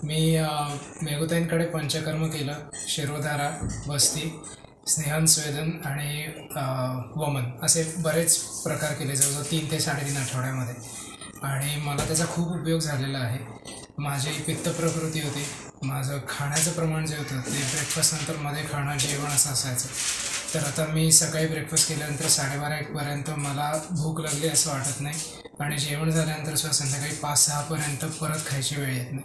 मी मेघताईंकडे पंचकर्म केलं. शिरोधारा, बस्ती, स्नेहन, स्वेदन आणि वमन असे बरेच प्रकार केले, जवळजवळ 3 ते 3.5 आठवड्यामध्ये. आणि मला त्याचा खूप उपयोग झालेला आहे. माझी पित्त प्रकृती होती, माझं खाण्याचं प्रमाण जे होतं ते ब्रेकफास्ट नंतर मध्ये खाणं जेवण असं असायचं. तर आता मी सकाळी ब्रेकफास्ट केल्यानंतर 12:30-1पर्यंत मला भूक लागली असं वाटत नाही, आणि जेवण झाल्यानंतर सुद्धा संध्याकाळी 5-6पर्यंत परत खायची वेळ येत नाही.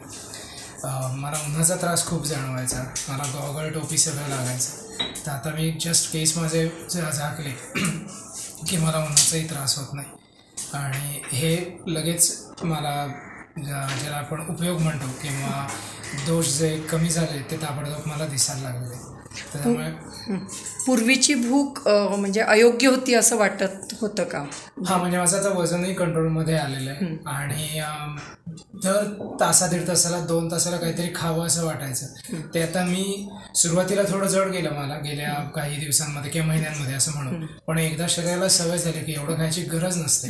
मला उन्हाचा त्रास खूप जाणवायचा, मला गॉगल टोपी सगळं लागायचं. तर आता मी जस्ट केस माझे झाकले की मला उन्हाचाही त्रास होत नाही, आणि हे लगेच मला ज्याला आपण उपयोग म्हणतो किंवा दोष जे कमी झाले ते ताबडतोब मला दिसायला लागले. त्यामुळे पूर्वीची भूक म्हणजे अयोग्य होती असं वाटत होतं का? हां, म्हणजे माझं आता वजनही कंट्रोलमध्ये आलेलं आहे, आणि दर तासा-दीड तासाला 2 तासाला काहीतरी खावं असं वाटायचं. ते आता मी सुरुवातीला थोडं जड गेलं मला गेल्या काही दिवसांमध्ये किंवा महिन्यांमध्ये असं म्हणून, पण एकदा शरीराला सवय झाली की एवढं खायची गरज नसते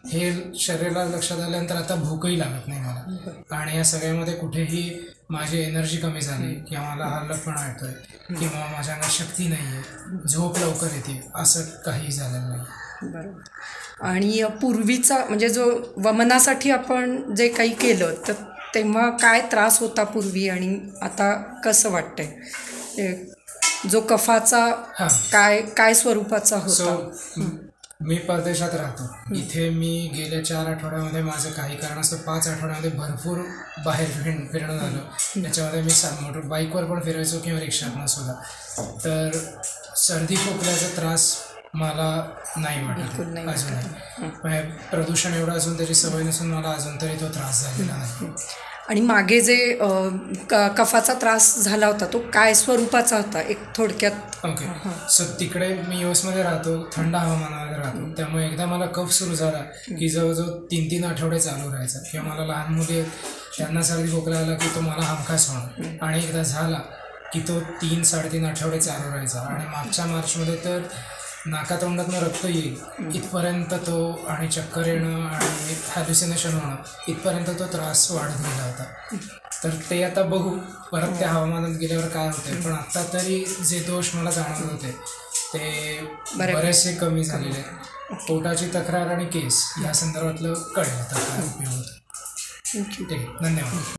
हे शरीराला लक्षात आल्यानंतर आता भूकही लागत नाही मला. आणि या सगळ्यामध्ये कुठेही माझी एनर्जी कमी झाली किंवा मला हलकपणा येतोय किंवा माझ्या अंगात शक्ती नाही आहे, झोप लवकर येते, असं काही झालेलं नाही. बरोबर. आणि पूर्वीचा म्हणजे जो वमनासाठी आपण जे काही केलं तर तेव्हा काय त्रास होता पूर्वी आणि आता कसं वाटतंय? जो कफाचा काय स्वरूपाचा होता? मी परदेशात राहतो. इथे मी गेल्या 4 आठवड्यामध्ये माझं काही कारणास्तव 5 आठवड्यामध्ये भरपूर बाहेर फिरणं झालं. त्याच्यामध्ये मी मोटर बाईकवर पण फिरायचो किंवा रिक्षातनं सुद्धा. तर सर्दी खोकल्याचा त्रास मला नाही वाटत अजूनही. प्रदूषण एवढं असून त्याची सवय नसून मला अजून तरी तो त्रास झालेला नाही. आणि मागे जे कफाचा त्रास झाला होता तो काय स्वरूपाचा होता एक थोडक्यात? ओके, सो तिकडे मी यूएसमध्ये राहतो, थंड हवामानामध्ये राहतो, त्यामुळे एकदा मला कफ सुरू झाला की जवळजवळ 3-3 आठवडे चालू राहायचा. किंवा मला लहान मुली आहेत त्यांना सर्दी खोकला आला की तो मला हमखास होणार, आणि एकदा झाला की तो 3-3.5 आठवडे चालू राहायचा. आणि मागच्या मार्चमध्ये तर नाकातोंडातनं रक्त येईल इथपर्यंत तो, आणि चक्कर येणं आणि हॅल्युसिनेशन होणं इथपर्यंत तो त्रास वाढत गेला होता. तर ते आता बघू परत त्या हवामानात गेल्यावर काय होते. पण आत्ता तरी जे दोष मला जाणवत होते ते बरेचसे कमी झालेले आहेत. पोटाची तक्रार आणि केस या संदर्भातलं कळलं आता काय उपयोग होतो. थँक्यू. ठीक आहे, धन्यवाद.